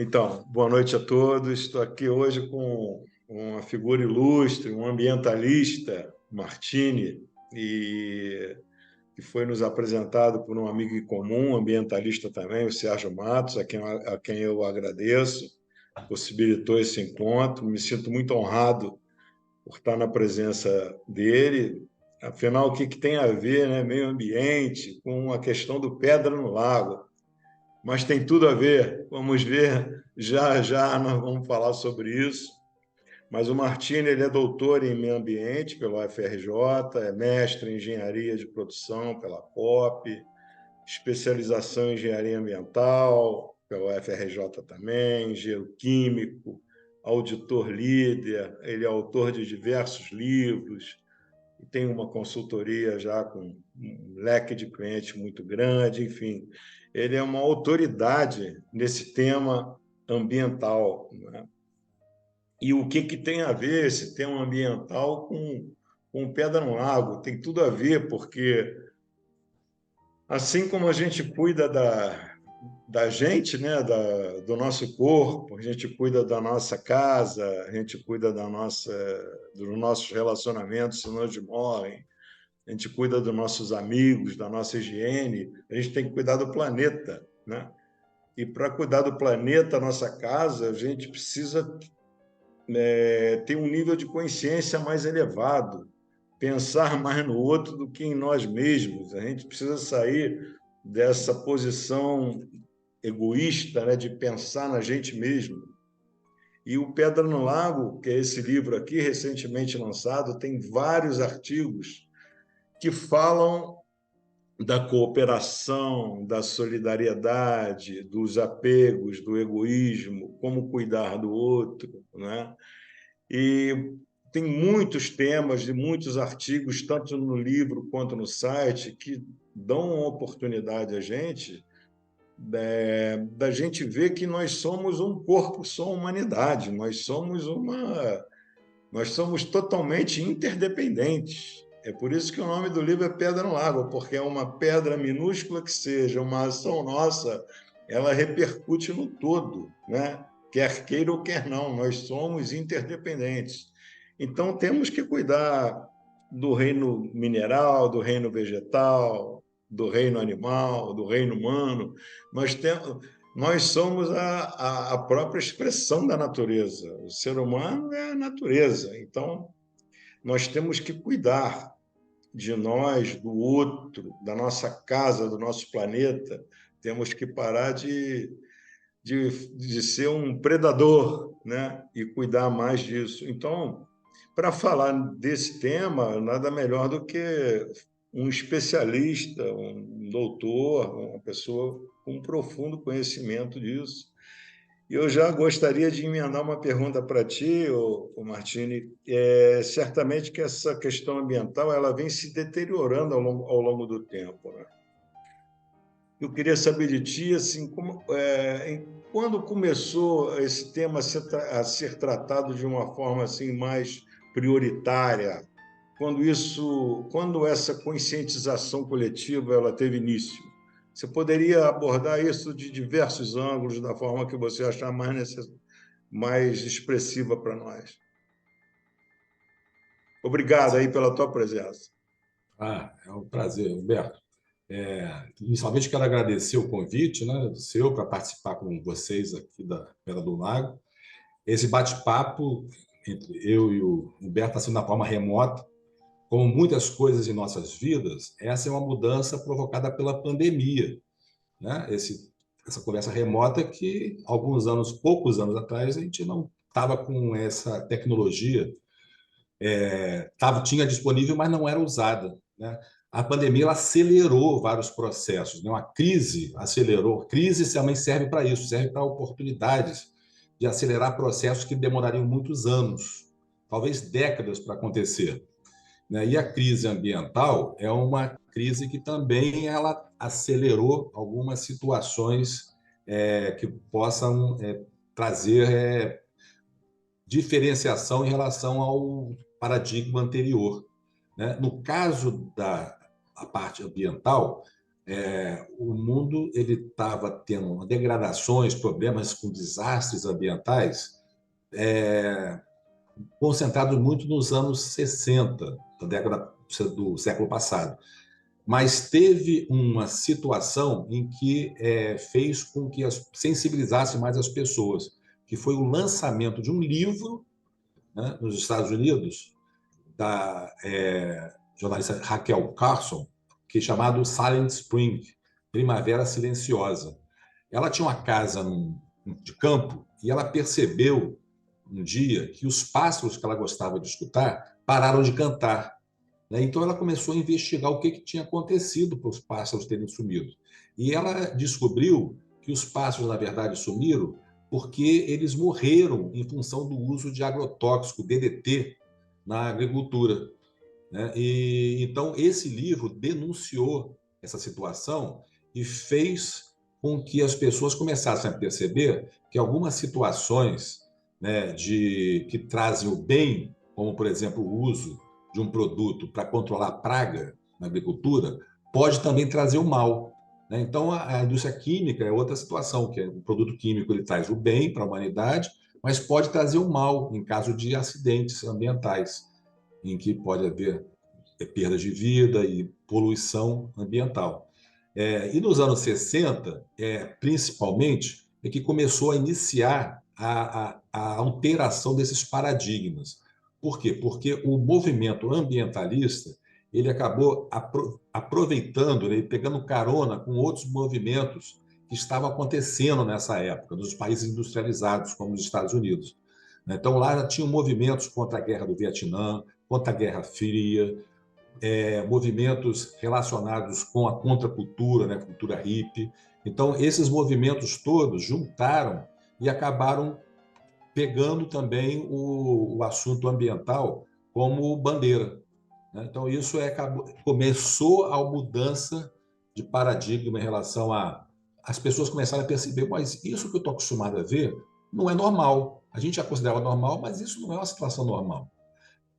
Então, boa noite a todos. Estou aqui hoje com uma figura ilustre, um ambientalista, Martini, e que foi nos apresentado por um amigo em comum, ambientalista também, o Sérgio Matos, a quem eu agradeço, possibilitou esse encontro. Me sinto muito honrado por estar na presença dele. Afinal, o que tem a ver, né, meio ambiente, com a questão do Pedra no Lago? Mas tem tudo a ver. Vamos ver, já já nós vamos falar sobre isso. Mas o Martini, ele é doutor em meio ambiente pela UFRJ, é mestre em engenharia de produção pela POP, especialização em engenharia ambiental pela UFRJ também, engenheiro químico, auditor líder, ele é autor de diversos livros, e tem uma consultoria já com um leque de clientes muito grande, enfim, ele é uma autoridade nesse tema ambiental, né? E o que tem a ver esse tema ambiental com Pedra no Lago? Tem tudo a ver, porque assim como a gente cuida da gente, né, do nosso corpo, a gente cuida da nossa casa, a gente cuida dos nossos relacionamentos, senão eles morrem, a gente cuida dos nossos amigos, da nossa higiene, a gente tem que cuidar do planeta, né? E para cuidar do planeta, nossa casa, a gente precisa ter um nível de consciência mais elevado, pensar mais no outro do que em nós mesmos. A gente precisa sair dessa posição egoísta, né, de pensar na gente mesmo. E o Pedra no Lago, que é esse livro aqui, recentemente lançado, tem vários artigos que falam da cooperação, da solidariedade, dos apegos, do egoísmo, como cuidar do outro, né? E tem muitos temas e muitos artigos, tanto no livro quanto no site, que dão uma oportunidade a gente da gente ver que nós somos um corpo só, humanidade, nós somos totalmente interdependentes. É por isso que o nome do livro é Pedra no Lago, porque é uma pedra minúscula que seja, uma ação nossa, ela repercute no todo, né? Quer queira ou quer não, nós somos interdependentes. Então, temos que cuidar do reino mineral, do reino vegetal, do reino animal, do reino humano. Nós somos a própria expressão da natureza. O ser humano é a natureza. Então, nós temos que cuidar de nós, do outro, da nossa casa, do nosso planeta. Temos que parar de ser um predador, né? E cuidar mais disso. Então, para falar desse tema, nada melhor do que um especialista, um doutor, uma pessoa com um profundo conhecimento disso. E eu já gostaria de emendar uma pergunta para ti, Martini. Certamente que essa questão ambiental ela vem se deteriorando ao longo do tempo, né? Eu queria saber de ti, assim, quando começou esse tema a ser tratado de uma forma assim mais prioritária, quando essa conscientização coletiva ela teve início? Você poderia abordar isso de diversos ângulos, da forma que você achar mais expressiva para nós. Obrigado aí pela tua presença. É um prazer, Humberto. Inicialmente, quero agradecer o convite, né, seu para participar com vocês aqui da Pedra do Lago. Esse bate-papo entre eu e o Humberto está sendo na forma remota. Como muitas coisas em nossas vidas, essa é uma mudança provocada pela pandemia, né? Essa conversa remota que, poucos anos atrás, a gente não estava com essa tecnologia, tinha disponível, mas não era usada, né? A pandemia ela acelerou vários processos, né? Uma crise acelerou. Crise também serve para isso, serve para oportunidades de acelerar processos que demorariam muitos anos, talvez décadas para acontecer, né? E a crise ambiental é uma crise que também ela acelerou algumas situações que possam trazer diferenciação em relação ao paradigma anterior, né? No caso da parte ambiental, o mundo ele estava tendo degradações, problemas com desastres ambientais, concentrados muito nos anos 60, da década do século passado. Mas teve uma situação em que fez com que sensibilizasse mais as pessoas, que foi o lançamento de um livro, né, nos Estados Unidos, da jornalista Raquel Carson, que é chamado Silent Spring, Primavera Silenciosa. Ela tinha uma casa de campo e ela percebeu um dia que os pássaros que ela gostava de escutar pararam de cantar. Né? Então ela começou a investigar o que tinha acontecido para os pássaros terem sumido. E ela descobriu que os pássaros, na verdade, sumiram porque eles morreram em função do uso de agrotóxico, DDT, na agricultura. Né? E então esse livro denunciou essa situação e fez com que as pessoas começassem a perceber que algumas situações, né, que trazem o bem, como por exemplo o uso de um produto para controlar a praga na agricultura, pode também trazer o mal. Né? Então a indústria química é outra situação, que o produto químico ele traz o bem para a humanidade, mas pode trazer o mal em caso de acidentes ambientais em que pode haver perdas de vida e poluição ambiental. E nos anos 60, principalmente, é que começou a iniciar a alteração desses paradigmas. Por quê? Porque o movimento ambientalista ele acabou aproveitando, né, pegando carona com outros movimentos que estavam acontecendo nessa época, nos países industrializados, como os Estados Unidos. Então, lá tinham movimentos contra a Guerra do Vietnã, contra a Guerra Fria, movimentos relacionados com a contracultura, né, cultura hippie. Então, esses movimentos todos juntaram e acabaram pegando também o assunto ambiental como bandeira. Né? Então, isso começou a mudança de paradigma em relação a... As pessoas começaram a perceber, mas isso que eu estou acostumado a ver não é normal. A gente já considerava normal, mas isso não é uma situação normal.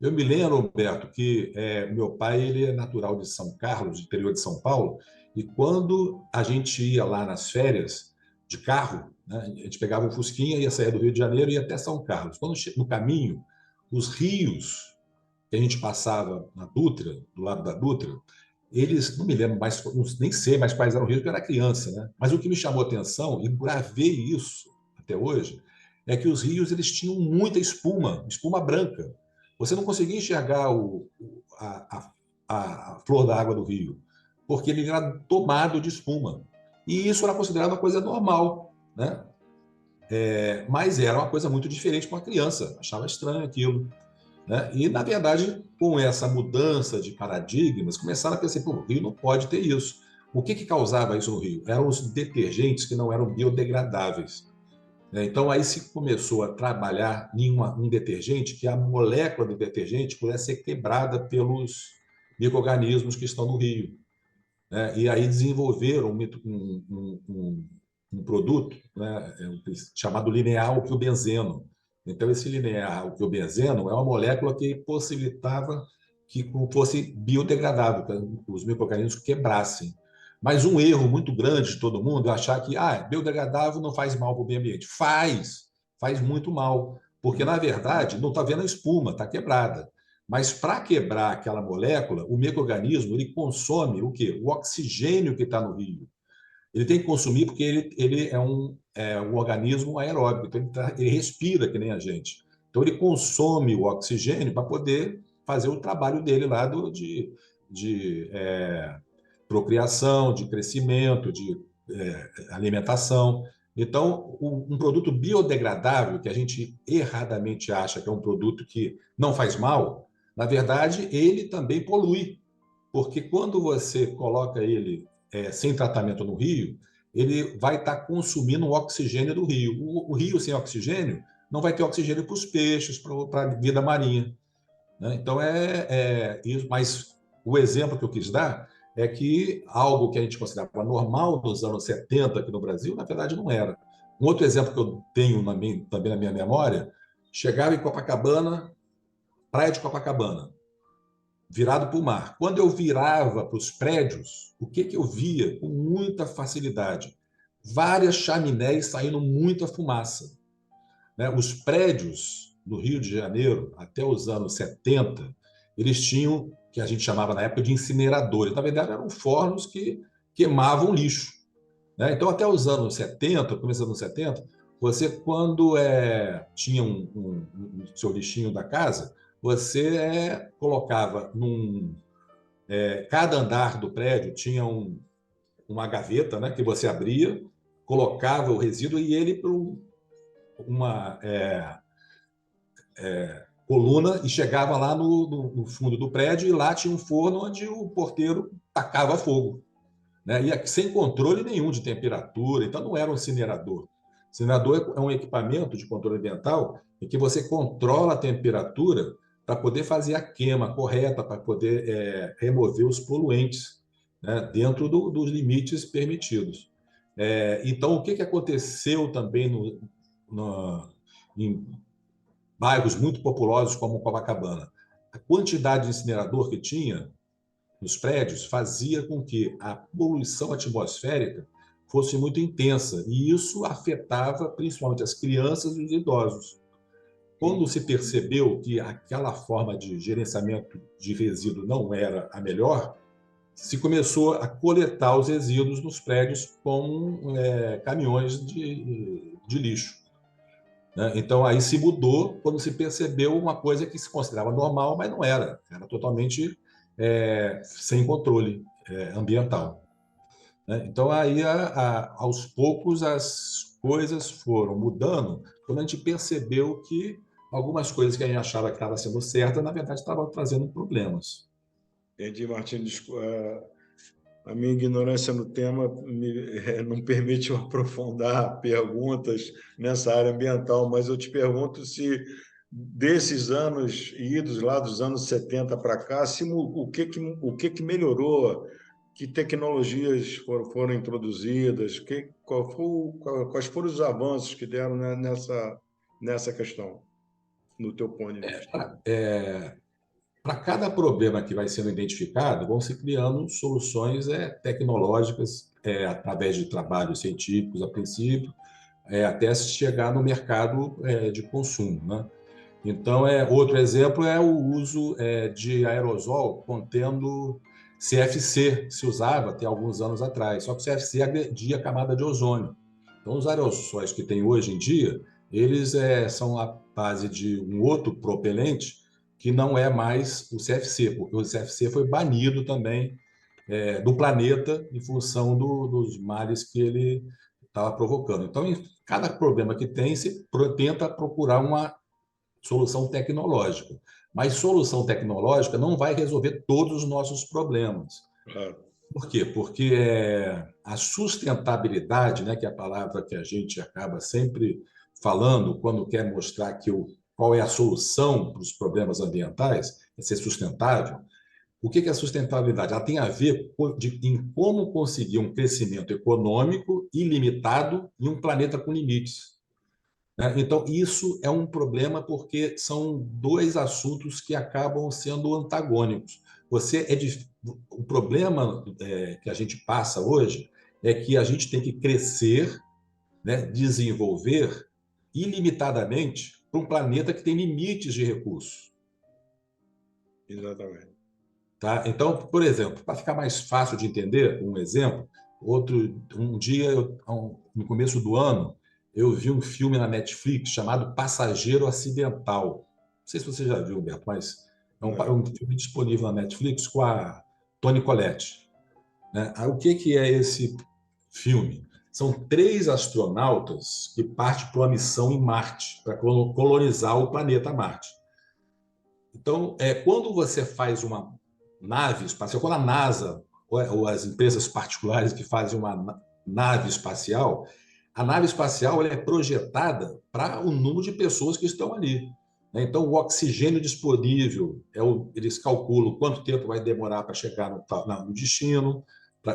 Eu me lembro, Roberto, que meu pai ele é natural de São Carlos, interior de São Paulo, e quando a gente ia lá nas férias de carro, né, a gente pegava um Fusquinha, ia sair do Rio de Janeiro e ia até São Carlos. Quando no caminho, os rios que a gente passava na Dutra, do lado da Dutra, eles, não me lembro mais, nem sei mais quais eram os rios, porque eu era criança, né? Mas o que me chamou a atenção, e gravei isso até hoje, é que os rios eles tinham muita espuma, espuma branca. Você não conseguia enxergar a flor da água do rio, porque ele era tomado de espuma. E isso era considerado uma coisa normal, né? Mas era uma coisa muito diferente para uma criança, achava estranho aquilo. Né? E, na verdade, com essa mudança de paradigmas, começaram a pensar, pô, o Rio não pode ter isso. O que causava isso no Rio? Eram os detergentes que não eram biodegradáveis. Então, aí se começou a trabalhar em um detergente que a molécula do detergente pudesse ser quebrada pelos micro-organismos que estão no rio. Né? E aí desenvolveram um produto, né, chamado linear-alquilbenzeno. Então, esse linear-alquilbenzeno é uma molécula que possibilitava que fosse biodegradável, que os micro-organismos quebrassem. Mas um erro muito grande de todo mundo é achar que biodegradável não faz mal para o meio ambiente. Faz muito mal, porque, na verdade, não está vendo a espuma, está quebrada. Mas para quebrar aquela molécula, o micro-organismo ele consome o quê? O oxigênio que está no rio. Ele tem que consumir porque ele é um organismo aeróbico, então ele respira que nem a gente. Então ele consome o oxigênio para poder fazer o trabalho dele lá de procriação, de crescimento, de alimentação. Então, um produto biodegradável, que a gente erradamente acha que é um produto que não faz mal, na verdade, ele também polui, porque quando você coloca ele sem tratamento no rio, ele vai estar consumindo o oxigênio do rio. O rio sem oxigênio não vai ter oxigênio para os peixes, para a vida marinha. Né? Então, isso. Mas o exemplo que eu quis dar é que algo que a gente considerava normal nos anos 70 aqui no Brasil, na verdade, não era. Um outro exemplo que eu tenho também na minha memória, chegava em Copacabana, praia de Copacabana. virado para o mar. Quando eu virava para os prédios, o que eu via com muita facilidade? Várias chaminés saindo muita fumaça, né? Os prédios do Rio de Janeiro, até os anos 70, eles tinham, que a gente chamava na época de incineradores. Na verdade, eram fornos que queimavam lixo, né? Então, até os anos 70, começo dos anos 70, você, quando tinha seu lixinho da casa, você colocava cada andar do prédio tinha uma gaveta, né, que você abria, colocava o resíduo e ele para uma coluna e chegava lá no fundo do prédio e lá tinha um forno onde o porteiro tacava fogo, né? E sem controle nenhum de temperatura, então não era um incinerador. Incinerador é um equipamento de controle ambiental em que você controla a temperatura para poder fazer a queima correta, para poder remover os poluentes, né, dentro dos limites permitidos. Então, o que aconteceu também em bairros muito populosos como Copacabana? A quantidade de incinerador que tinha nos prédios fazia com que a poluição atmosférica fosse muito intensa, e isso afetava principalmente as crianças e os idosos. Quando se percebeu que aquela forma de gerenciamento de resíduo não era a melhor, se começou a coletar os resíduos nos prédios com caminhões de lixo, né? Então, aí se mudou quando se percebeu uma coisa que se considerava normal, mas não era. Era totalmente sem controle ambiental, né? Então, aí, aos poucos, as coisas foram mudando quando a gente percebeu que algumas coisas que a gente achava que estavam sendo certas, na verdade, estavam trazendo problemas. Entendi, Martim. A minha ignorância no tema não permite eu aprofundar perguntas nessa área ambiental, mas eu te pergunto se desses anos idos lá dos anos 70 para cá, o que melhorou, que tecnologias foram introduzidas, quais foram os avanços que deram nessa questão, no teu ponto de vista? Para cada problema que vai sendo identificado, vão se criando soluções tecnológicas através de trabalhos científicos, a princípio, até se chegar no mercado de consumo, né? Então, outro exemplo é o uso de aerosol contendo CFC, que se usava até alguns anos atrás, só que o CFC agredia a camada de ozônio. Então, os aerossóis que tem hoje em dia, eles são a base de um outro propelente que não é mais o CFC, porque o CFC foi banido também do planeta em função dos males que ele estava provocando. Então, em cada problema que tem, se tenta procurar uma solução tecnológica. Mas solução tecnológica não vai resolver todos os nossos problemas. Por quê? Porque a sustentabilidade, né, que é a palavra que a gente acaba sempre falando quando quer mostrar qual é a solução para os problemas ambientais, é ser sustentável. O que é a sustentabilidade? Ela tem a ver em como conseguir um crescimento econômico ilimitado em um planeta com limites, né? Então, isso é um problema porque são dois assuntos que acabam sendo antagônicos. O problema que a gente passa hoje é que a gente tem que crescer, né, desenvolver ilimitadamente para um planeta que tem limites de recursos. Exatamente. Tá? Então, por exemplo, para ficar mais fácil de entender, um exemplo, um dia, no começo do ano, eu vi um filme na Netflix chamado Passageiro Acidental. Não sei se você já viu, Humberto, mas é um filme disponível na Netflix com a Toni Collette, né? O que é esse filme? São 3 astronautas que partem para uma missão em Marte, para colonizar o planeta Marte. Então, quando você faz uma nave espacial, quando a NASA ou as empresas particulares que fazem uma nave espacial, a nave espacial ela é projetada para o número de pessoas que estão ali, né? Então, o oxigênio disponível, eles calculam quanto tempo vai demorar para chegar no destino,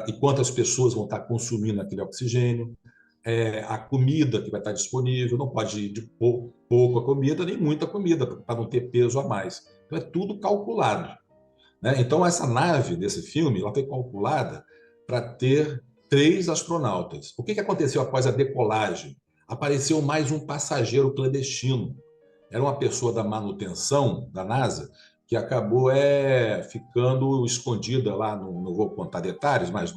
e quantas pessoas vão estar consumindo aquele oxigênio, a comida que vai estar disponível, não pode ir de pouco a comida, nem muita comida, para não ter peso a mais. Então, é tudo calculado. né? Então, essa nave desse filme ela foi calculada para ter 3 astronautas. O que aconteceu após a decolagem? Apareceu mais um passageiro clandestino. Era uma pessoa da manutenção da NASA que acabou ficando escondida lá, não vou contar detalhes, mas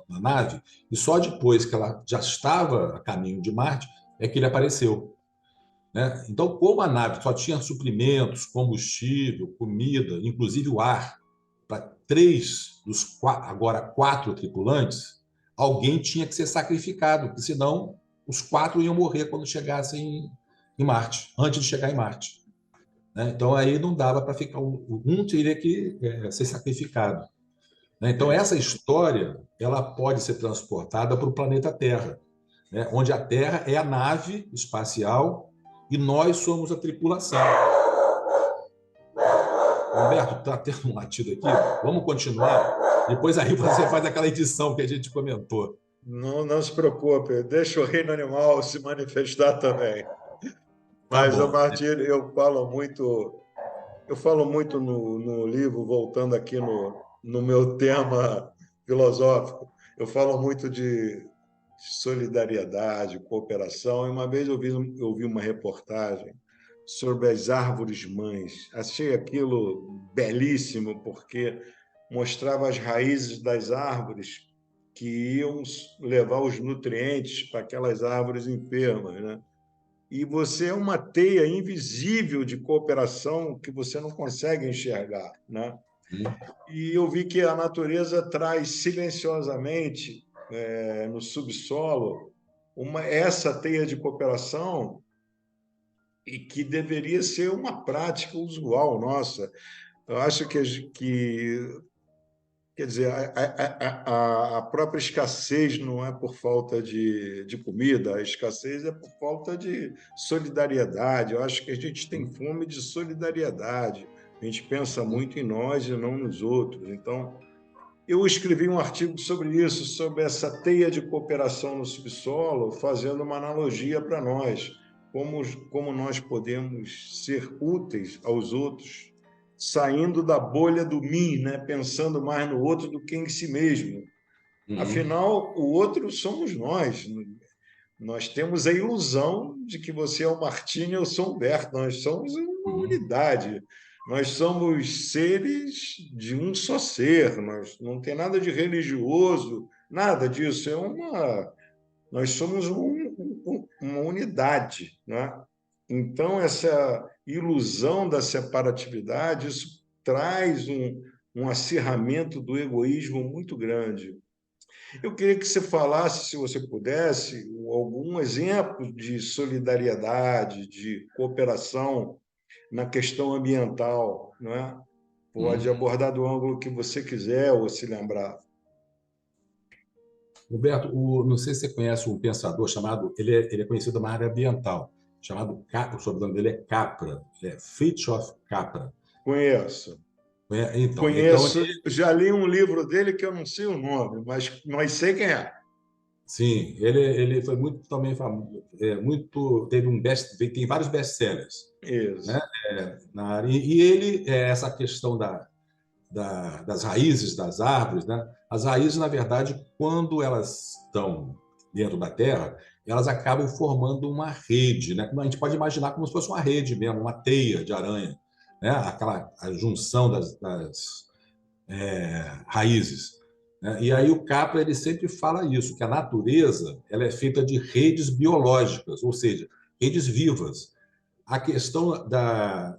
na nave, e só depois que ela já estava a caminho de Marte é que ele apareceu, né? Então, como a nave só tinha suprimentos, combustível, comida, inclusive o ar, para 3 dos agora 4 tripulantes, alguém tinha que ser sacrificado, porque senão os 4 iam morrer quando chegassem em Marte, antes de chegar em Marte, né? Então, aí não dava para ficar. Um teria que ser sacrificado, né? Então, essa história ela pode ser transportada para o planeta Terra, né? Onde a Terra é a nave espacial e nós somos a tripulação. Roberto, está tendo um latido aqui. Vamos continuar? Depois aí você faz aquela edição que a gente comentou. Não, não se preocupe, deixa o reino animal se manifestar também. Tá Mas, bom. Martírio, eu falo muito no livro, voltando aqui no meu tema filosófico, eu falo muito de solidariedade, cooperação. E uma vez eu vi uma reportagem sobre as árvores mães. Achei aquilo belíssimo, porque mostrava as raízes das árvores que iam levar os nutrientes para aquelas árvores enfermas, né? E você é uma teia invisível de cooperação que você não consegue enxergar, né? E eu vi que a natureza traz silenciosamente, no subsolo, essa teia de cooperação e que deveria ser uma prática usual nossa. Eu acho que quer dizer, a própria escassez não é por falta de comida, a escassez é por falta de solidariedade. Eu acho que a gente tem fome de solidariedade. A gente pensa muito em nós e não nos outros. Então, eu escrevi um artigo sobre isso, sobre essa teia de cooperação no subsolo, fazendo uma analogia para nós, como nós podemos ser úteis aos outros, saindo da bolha do mim, né? Pensando mais no outro do que em si mesmo. Uhum. Afinal, o outro somos nós. Nós temos a ilusão de que você é o Martinho e eu sou o Humberto. Nós somos uma Uhum. unidade. Nós somos seres de um só ser. Nós não tem nada de religioso, nada disso. Nós somos uma unidade, né? Então, essa ilusão da separatividade, isso traz um acirramento do egoísmo muito grande. Eu queria que você falasse, se você pudesse, algum exemplo de solidariedade, de cooperação na questão ambiental, não é? Pode Uhum. abordar do ângulo que você quiser ou se lembrar. Roberto, não sei se você conhece um pensador chamado, ele é conhecido na área ambiental, chamado, o sobrenome dele é Capra, Fritjof Capra. Conheço. Então, Conheço, já li um livro dele que eu não sei o nome, mas sei quem é. sim, ele foi muito também famoso, teve tem vários best-sellers, né, Isso. na área. E ele, essa questão das raízes das árvores, né? As raízes, na verdade, quando elas estão dentro da terra, elas acabam formando uma rede, né? A gente pode imaginar como se fosse uma rede mesmo, uma teia de aranha, né? A junção das raízes, né? E aí o Capra ele sempre fala isso, que a natureza ela é feita de redes biológicas, ou seja, redes vivas. A questão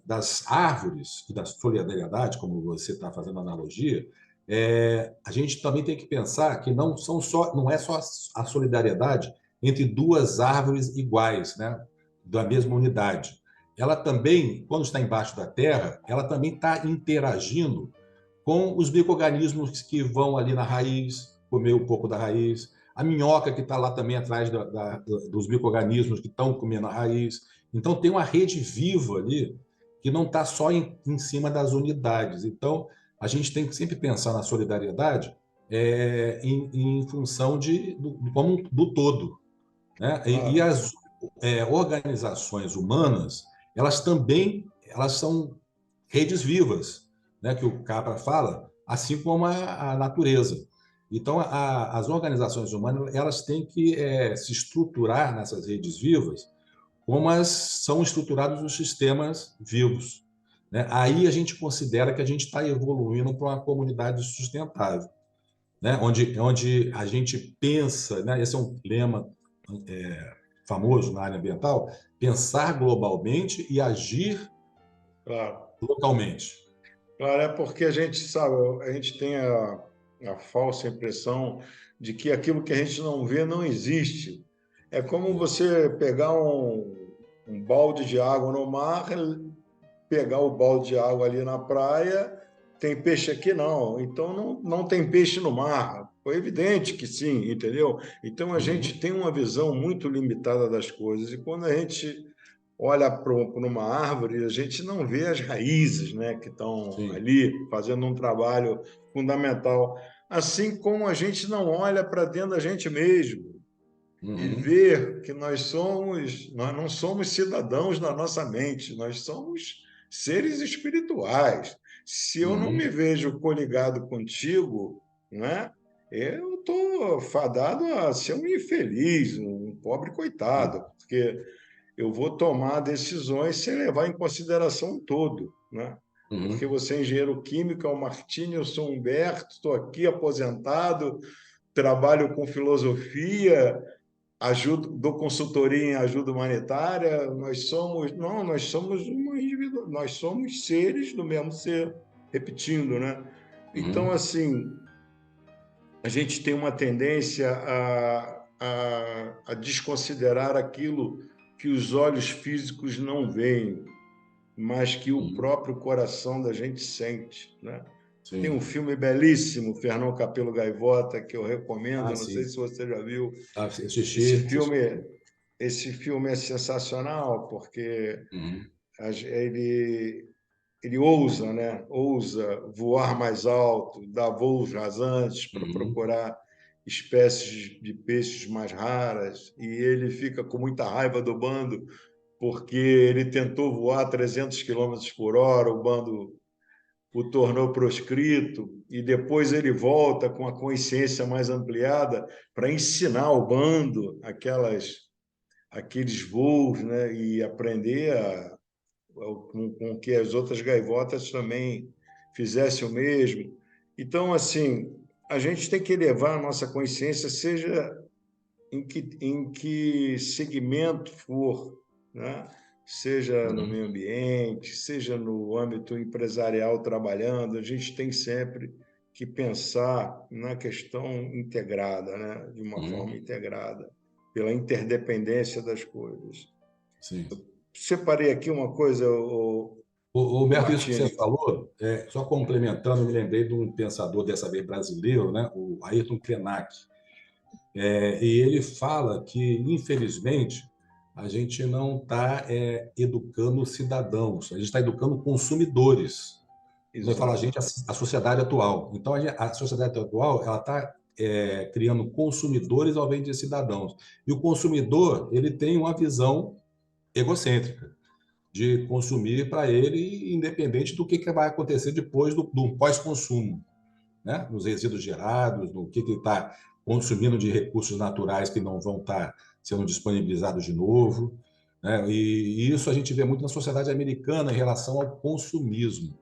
das árvores e da solidariedade, como você está fazendo analogia, a gente também tem que pensar que não é só a solidariedade entre 2 árvores iguais, né, da mesma unidade. Ela também, quando está embaixo da terra, ela também está interagindo com os micro-organismos que vão ali na raiz, comer um pouco da raiz, a minhoca que está lá também atrás dos micro-organismos que estão comendo a raiz. Então, tem uma rede viva ali que não está só em cima das unidades. Então, a gente tem que sempre pensar na solidariedade em função do todo, né? E Claro. as organizações humanas, elas também elas são redes vivas. né, que o Capra fala, assim como a natureza. Então, as organizações humanas elas têm que se estruturar nessas redes vivas como são estruturados os sistemas vivos, né? Aí a gente considera que a gente está evoluindo para uma comunidade sustentável, né? Onde a gente pensa, né? Esse é um lema famoso na área ambiental, pensar globalmente e agir Claro. localmente. Claro, é porque a gente sabe, a gente tem a falsa impressão de que aquilo que a gente não vê não existe. É como você pegar um balde de água no mar, pegar o balde de água ali na praia, tem peixe aqui? Não. Então não tem peixe no mar. Foi evidente que sim, entendeu? Então a gente Uhum. tem uma visão muito limitada das coisas. E quando a gente olha para uma árvore, a gente não vê as raízes, né, que estão Sim. ali fazendo um trabalho fundamental. Assim como a gente não olha para dentro da gente mesmo e Uhum. ver que nós não somos cidadãos da nossa mente, nós somos seres espirituais. Se eu não me Uhum. vejo coligado contigo, né, eu estou fadado a ser um infeliz, um pobre coitado, porque eu vou tomar decisões sem levar em consideração o todo, né? Porque Uhum. você é engenheiro químico, é o Martini, eu sou o Humberto, estou aqui aposentado, trabalho com filosofia, ajudo, dou consultoria em ajuda humanitária. Nós somos nós somos seres do mesmo ser, repetindo, né? Então, Uhum. assim, a gente tem uma tendência a desconsiderar aquilo que os olhos físicos não veem, mas que o Uhum. próprio coração da gente sente, né? Tem um Sim. filme belíssimo, Fernão Capelo Gaivota, que eu recomendo, Ah, não sei sim. se você já viu. Esse Assisti, filme, assisti. esse filme é sensacional porque Uhum. ele ousa, né? Ousa voar mais alto, dar voos rasantes para Uhum. procurar espécies de peixes mais raras, e ele fica com muita raiva do bando porque ele tentou voar 300 quilômetros por hora, o bando o tornou proscrito, e depois ele volta com a consciência mais ampliada para ensinar o bando aqueles voos, né? E aprender com que as outras gaivotas também fizessem o mesmo. Então, assim, a gente tem que elevar a nossa consciência, seja em que segmento for, né? Seja no Uhum. meio ambiente, seja no âmbito empresarial trabalhando, a gente tem sempre que pensar na questão integrada, né? De uma Uhum. forma integrada, pela interdependência das coisas. Sim. Separei aqui uma coisa, O o Humberto, isso que você Martini. falou, só complementando, me lembrei de um pensador, dessa vez brasileiro, né, o Ayrton Krenak. E ele fala que, infelizmente, a gente não está educando cidadãos, a gente está educando consumidores. Quando eu falo a gente, Exato. a sociedade atual. Então, a sociedade atual ela está criando consumidores ao invés de cidadãos. E o consumidor ele tem uma visão egocêntrica de consumir para ele, independente do que vai acontecer depois do pós-consumo, né? Nos resíduos gerados, no que ele está consumindo de recursos naturais que não vão estar sendo disponibilizados de novo. Né? E isso a gente vê muito na sociedade americana em relação ao consumismo.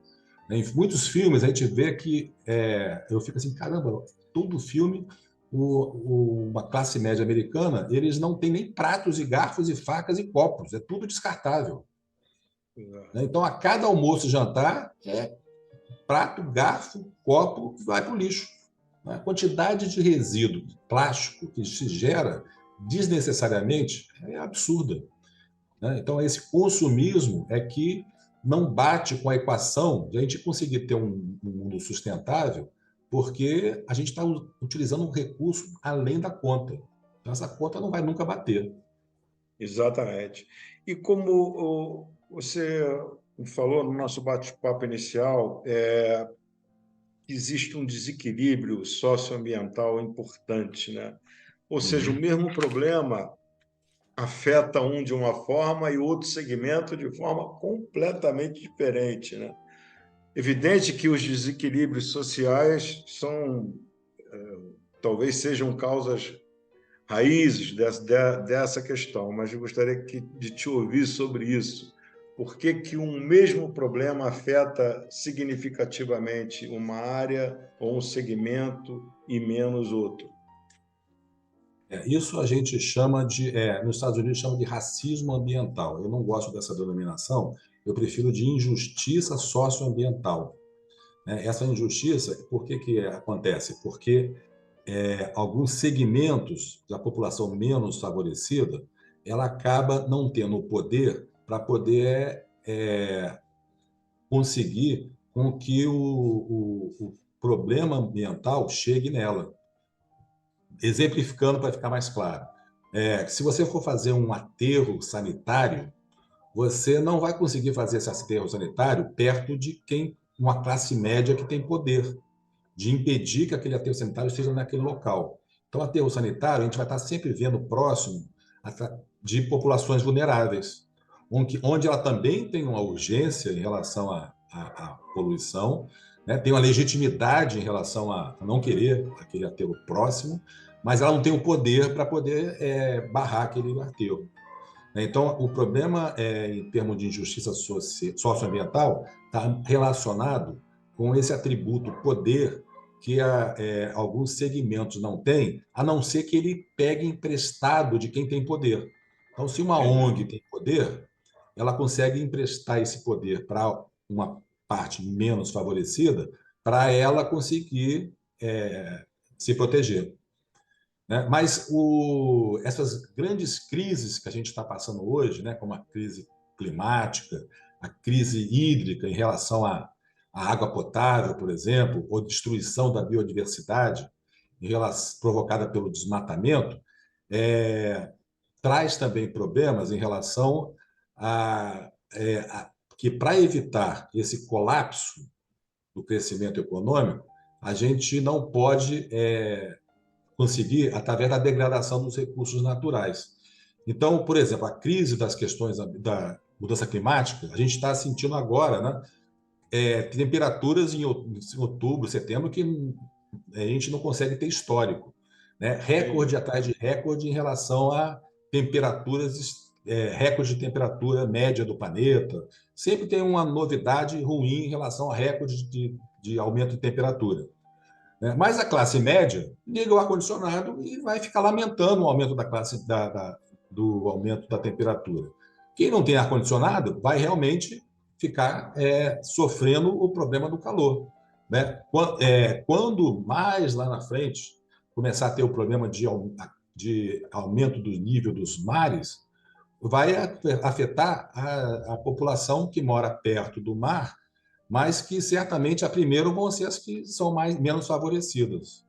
Né? Em muitos filmes a gente vê que eu fico assim, caramba, todo filme uma classe média americana, eles não têm nem pratos e garfos e facas e copos, é tudo descartável. Né? Então, a cada almoço e jantar, prato, garfo, copo, vai para o lixo. A quantidade de resíduo plástico que se gera desnecessariamente é absurda. Né? Então, esse consumismo é que não bate com a equação de a gente conseguir ter um mundo sustentável, porque a gente está utilizando um recurso além da conta. Então, essa conta não vai nunca bater. Exatamente. E como você falou no nosso bate-papo inicial, existe um desequilíbrio socioambiental importante, né? Ou seja, o Uhum. mesmo problema afeta um de uma forma e outro segmento de forma completamente diferente, né? Evidente que os desequilíbrios sociais talvez sejam causas raízes dessa questão, mas eu gostaria de te ouvir sobre isso. Por que que um mesmo problema afeta significativamente uma área ou um segmento e menos outro? Isso a gente chama nos Estados Unidos chama de racismo ambiental. Eu não gosto dessa denominação, eu prefiro de injustiça socioambiental. Essa injustiça, por que que acontece? Porque alguns segmentos da população menos favorecida, ela acaba não tendo o poder para poder conseguir com que o problema ambiental chegue nela. Exemplificando para ficar mais claro, se você for fazer um aterro sanitário, você não vai conseguir fazer esse aterro sanitário perto de quem, uma classe média que tem poder, de impedir que aquele aterro sanitário esteja naquele local. Então, aterro sanitário, a gente vai estar sempre vendo próximo de populações vulneráveis, onde ela também tem uma urgência em relação à poluição, né? Tem uma legitimidade em relação a não querer aquele aterro próximo, mas ela não tem o poder para poder barrar aquele aterro. Então, o problema, em termos de injustiça socioambiental, está relacionado com esse atributo poder que alguns segmentos não têm, a não ser que ele pegue emprestado de quem tem poder. Então, se uma Entendi. ONG tem poder, ela consegue emprestar esse poder para uma parte menos favorecida, para ela conseguir se proteger, né? Mas essas grandes crises que a gente está passando hoje, né, como a crise climática, a crise hídrica em relação à água potável, por exemplo, ou destruição da biodiversidade provocada pelo desmatamento, traz também problemas em relação que, para evitar esse colapso do crescimento econômico, a gente não pode conseguir através da degradação dos recursos naturais. Então, por exemplo, a crise das questões da mudança climática, a gente está sentindo agora, né? Temperaturas em outubro, setembro, que a gente não consegue ter histórico, né? Recorde Entendi. atrás de recorde em relação a temperaturas, recorde de temperatura média do planeta. Sempre tem uma novidade ruim em relação a recorde de aumento de temperatura, né? Mas a classe média liga o ar-condicionado e vai ficar lamentando o aumento do aumento da temperatura. Quem não tem ar-condicionado vai realmente ficar sofrendo o problema do calor, né? Quando mais lá na frente começar a ter o problema de aumento do nível dos mares, vai afetar a população que mora perto do mar, mas que certamente a primeiro vão ser as que são menos favorecidas,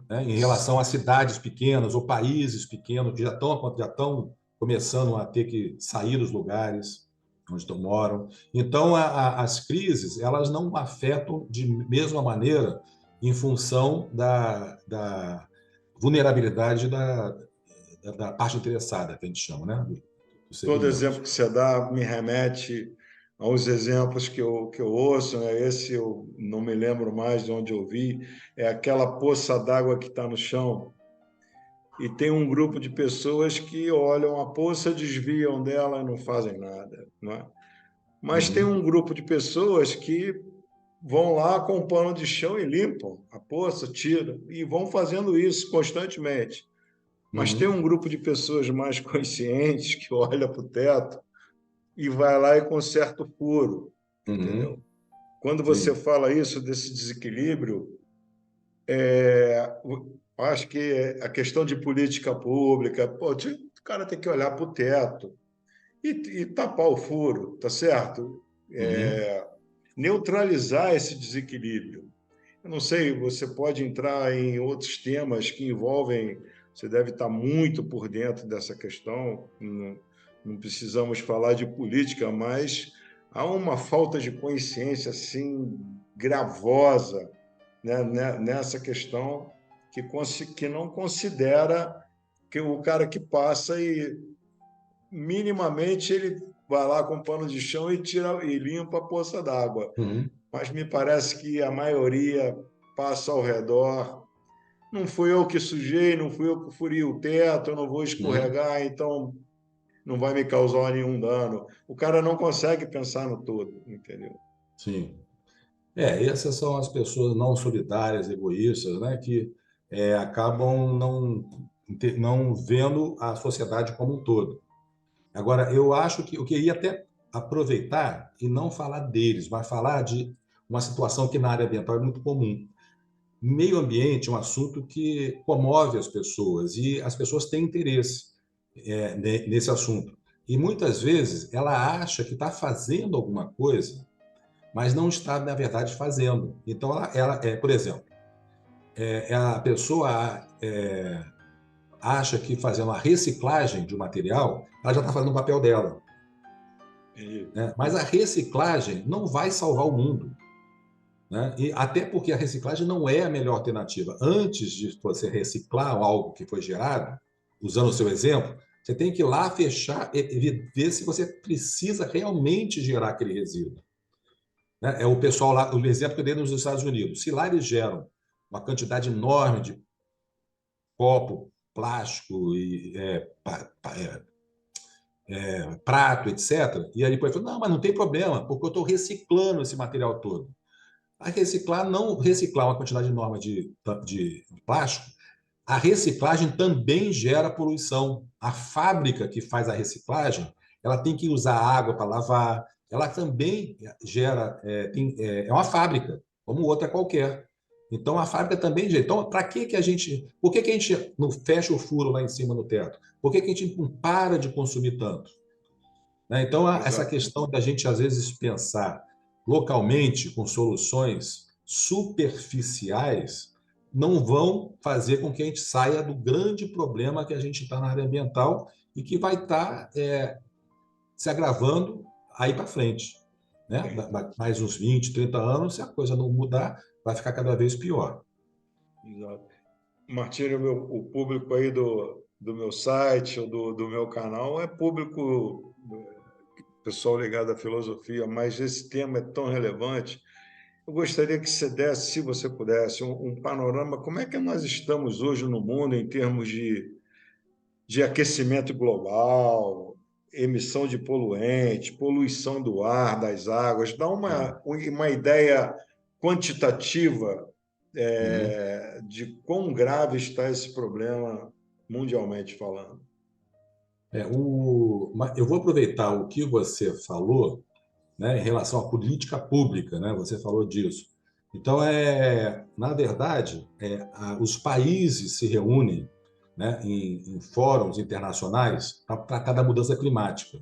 né? Em relação a cidades pequenas ou países pequenos que já estão começando a ter que sair dos lugares onde moram. Então, as crises elas não afetam de mesma maneira em função da vulnerabilidade da parte interessada, que a gente chama, né? Do Todo segmento. exemplo que você dá me remete aos exemplos que eu ouço, né? Esse eu não me lembro mais de onde eu vi, é aquela poça d'água que está no chão e tem um grupo de pessoas que olham a poça, desviam dela e não fazem nada, não é? Mas tem Uhum, um grupo de pessoas que vão lá com o pano de chão e limpam a poça, tiram, e vão fazendo isso constantemente. Mas tem uhum, um grupo de pessoas mais conscientes que olha para o teto e vai lá e conserta o furo, entendeu? uhum, Quando você sim. fala isso desse desequilíbrio, acho que a questão de política pública, pô, o cara tem que olhar para o teto e tapar o furo, tá certo? Uhum, Neutralizar esse desequilíbrio. Eu não sei, você pode entrar em outros temas que envolvem, você deve estar muito por dentro dessa questão, não precisamos falar de política, mas há uma falta de consciência assim gravosa, né, nessa questão que não considera que o cara que passa e minimamente ele vai lá com pano de chão e tira e limpa a poça d'água. Uhum. Mas me parece que a maioria passa ao redor. Não fui eu que sujei, não fui eu que furei o teto, eu não vou Uhum. escorregar, então não vai me causar nenhum dano. O cara não consegue pensar no todo, entendeu? Sim. Essas são as pessoas não solidárias, egoístas, né, que acabam não vendo a sociedade como um todo. Agora, eu acho que eu queria até aproveitar e não falar deles, mas falar de uma situação que na área ambiental é muito comum. Meio ambiente é um assunto que comove as pessoas e as pessoas têm interesse nesse assunto. E muitas vezes ela acha que está fazendo alguma coisa, mas não está, na verdade, fazendo. Então, por exemplo, a pessoa acha que fazendo a reciclagem de um material, ela já está fazendo o papel dela. E, Né? Mas a reciclagem não vai salvar o mundo. Né? E até porque a reciclagem não é a melhor alternativa. Antes de você reciclar algo que foi gerado, usando o seu exemplo, você tem que ir lá fechar e ver se você precisa realmente gerar aquele resíduo. Né? É o pessoal lá, o exemplo que eu dei nos Estados Unidos. Se lá eles geram uma quantidade enorme de copo, plástico e prato, etc., e aí depois falou, não, mas não tem problema, porque eu estou reciclando esse material todo. A reciclar, não reciclar uma quantidade enorme de plástico, a reciclagem também gera poluição. A fábrica que faz a reciclagem, ela tem que usar água para lavar, ela também gera, é uma fábrica, como outra qualquer. Então, a fábrica também gera. Então, para que a gente, por que a gente não fecha o furo lá em cima no teto? Por que a gente não para de consumir tanto? Né? Então, essa exato. questão da gente, às vezes, pensar localmente com soluções superficiais não vão fazer com que a gente saia do grande problema que a gente está na área ambiental e que vai estar se agravando aí para frente. Né? Mais uns 20, 30 anos, se a coisa não mudar, vai ficar cada vez pior. Exato. Martírio, o público aí do meu site ou do meu canal é público, pessoal ligado à filosofia, mas esse tema é tão relevante. Eu gostaria que você desse, se você pudesse, um panorama, como é que nós estamos hoje no mundo em termos de aquecimento global, emissão de poluentes, poluição do ar, das águas, dá É. uma ideia quantitativa Uhum. de quão grave está esse problema mundialmente falando. Eu vou aproveitar o que você falou, né, em relação à política pública, né? Você falou disso. Então, na verdade, os países se reúnem, né, em fóruns internacionais para tratar da mudança climática.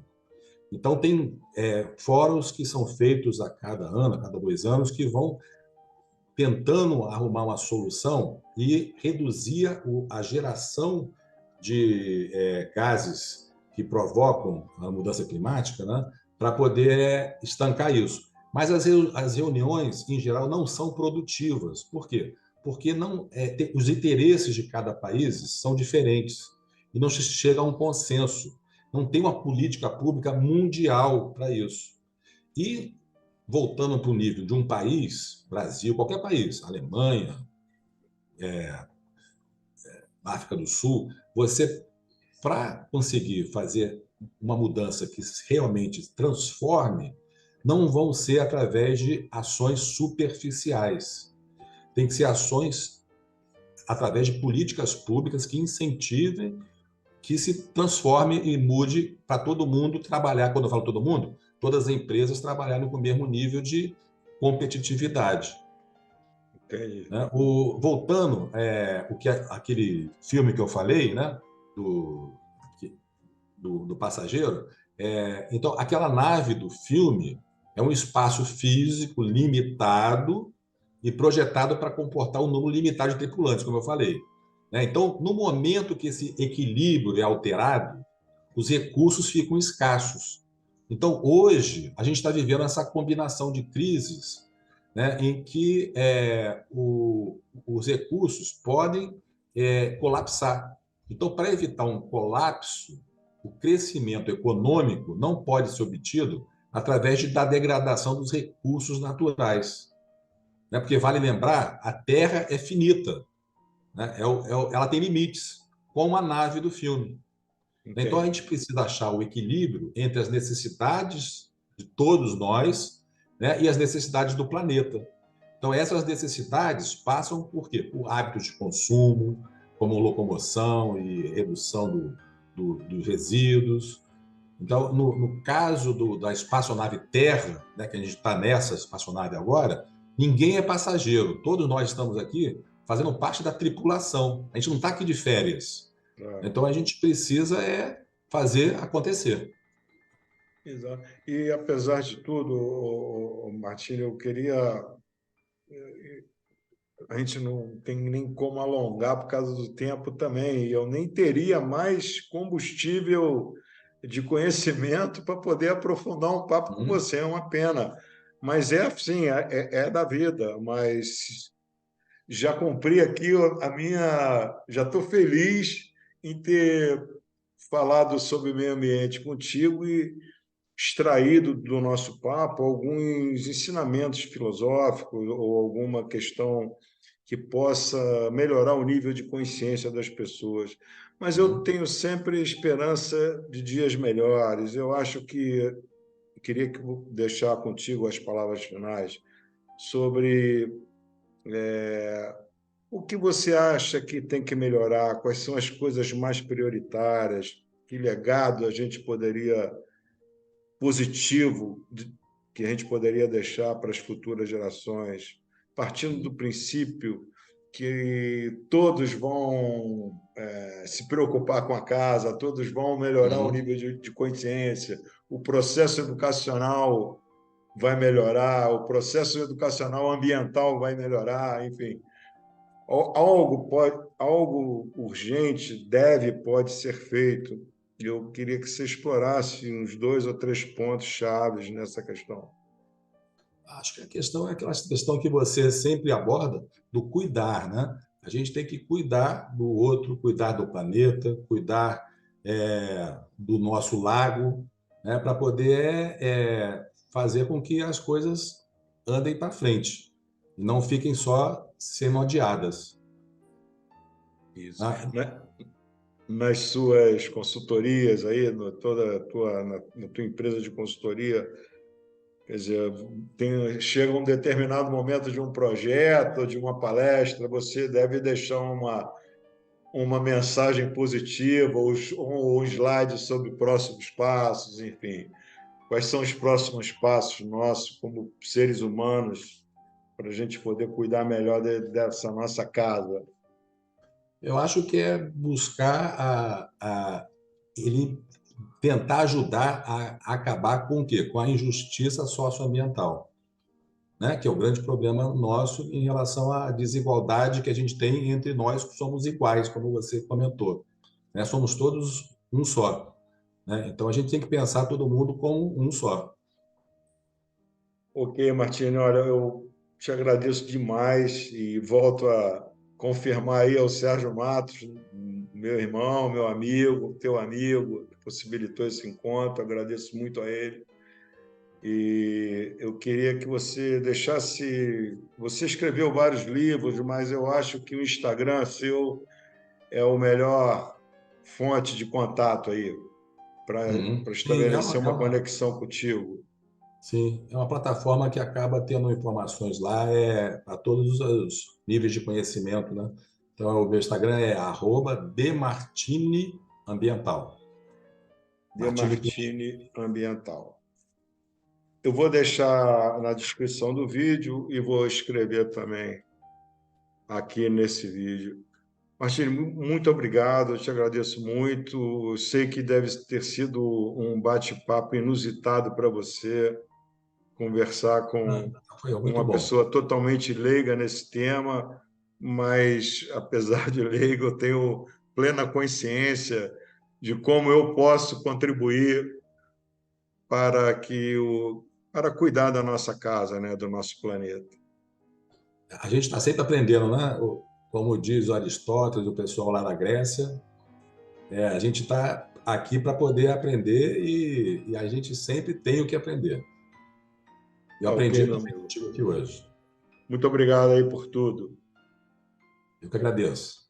Então, tem fóruns que são feitos a cada ano, a cada 2 anos, que vão tentando arrumar uma solução e reduzir a geração de gases que provocam a mudança climática, né, para poder estancar isso. Mas as reuniões, em geral, não são produtivas. Por quê? Porque não, os interesses de cada país são diferentes e não se chega a um consenso. Não tem uma política pública mundial para isso. E voltando para o nível de um país, Brasil, qualquer país, Alemanha, África do Sul, você, para conseguir fazer uma mudança que realmente transforme, não vão ser através de ações superficiais. Tem que ser ações através de políticas públicas que incentivem, que se transforme e mude para todo mundo trabalhar. Quando eu falo todo mundo, todas as empresas trabalharem com o mesmo nível de competitividade. Entendi. Né? Voltando, aquele filme que eu falei, né, do, do passageiro, então, aquela nave do filme é um espaço físico limitado e projetado para comportar um número limitado de tripulantes, como eu falei. Né? Então, no momento que esse equilíbrio é alterado, os recursos ficam escassos. Então, hoje, a gente está vivendo essa combinação de crises, né, em que os recursos podem colapsar. Então, para evitar um colapso, o crescimento econômico não pode ser obtido através da degradação dos recursos naturais, né? Porque vale lembrar, a Terra é finita, né? Ela tem limites, como a nave do filme. Então, a Entende? gente precisa achar o equilíbrio entre as necessidades de todos nós, né, e as necessidades do planeta. Então, essas necessidades passam por quê? Por hábitos de consumo, como locomoção e redução dos resíduos. Então, no caso da espaçonave Terra, né, que a gente está nessa espaçonave agora, ninguém é passageiro. Todos nós estamos aqui fazendo parte da tripulação. A gente não está aqui de férias. Claro. Então, a gente precisa fazer acontecer. Exato. E apesar de tudo, Martílio, eu queria. A gente não tem nem como alongar por causa do tempo também. E eu nem teria mais combustível de conhecimento para poder aprofundar um papo com Uhum. você. É uma pena. Mas é assim, é da vida. Mas já cumpri aqui a minha. Já estou feliz em ter falado sobre meio ambiente contigo e extraído do nosso papo alguns ensinamentos filosóficos ou alguma questão que possa melhorar o nível de consciência das pessoas. Mas eu Uhum. tenho sempre esperança de dias melhores. Eu acho que queria deixar contigo as palavras finais sobre o que você acha que tem que melhorar, quais são as coisas mais prioritárias, que legado a gente poderia positivo que a gente poderia deixar para as futuras gerações, partindo do princípio que todos vão se preocupar com a casa, todos vão melhorar o Uhum. nível de consciência, o processo educacional vai melhorar, o processo educacional ambiental vai melhorar, enfim, algo urgente pode ser feito. Eu queria que você explorasse uns dois ou três pontos chaves nessa questão. Acho que a questão é aquela questão que você sempre aborda do cuidar, né? A gente tem que cuidar do outro, cuidar do planeta, cuidar do nosso lago, né? Para poder fazer com que as coisas andem para frente e não fiquem só sendo odiadas. Isso. Né? Nas suas consultorias aí, toda na tua empresa de consultoria, quer dizer, chega um determinado momento de um projeto, de uma palestra, você deve deixar uma mensagem positiva, ou um slide sobre próximos passos, enfim. Quais são os próximos passos nossos como seres humanos para a gente poder cuidar melhor dessa nossa casa? Eu acho que é buscar ele tentar ajudar a acabar com o quê? Com a injustiça socioambiental, né? Que é o grande problema nosso em relação à desigualdade que a gente tem entre nós que somos iguais, como você comentou, né? Somos todos um só, né? Então a gente tem que pensar todo mundo como um só. Ok, Martini, olha, eu te agradeço demais e volto a confirmar aí ao Sérgio Matos, meu irmão, meu amigo, teu amigo, que possibilitou esse encontro, agradeço muito a ele. E eu queria que você deixasse. Você escreveu vários livros, mas eu acho que o Instagram seu é o melhor fonte de contato aí Uhum. para Sim, estabelecer uma conexão contigo. sim, é uma plataforma que acaba tendo informações lá para todos os níveis de conhecimento, né? Então, o meu Instagram é @demartiniambiental. Martini com Demartini Ambiental. Eu vou deixar na descrição do vídeo e vou escrever também aqui nesse vídeo. Martini, muito obrigado, eu te agradeço muito. Eu sei que deve ter sido um bate-papo inusitado para você conversar com foi muito uma bom. pessoa totalmente leiga nesse tema, mas apesar de leigo, eu tenho plena consciência de como eu posso contribuir para cuidar da nossa casa, né, do nosso planeta. A gente está sempre aprendendo, né? Como diz Aristóteles, o pessoal lá na Grécia, A gente está aqui para poder aprender e a gente sempre tem o que aprender. Eu Tá ok, aprendi meu muito amigo. contigo aqui hoje. Muito obrigado aí por tudo. Eu que agradeço.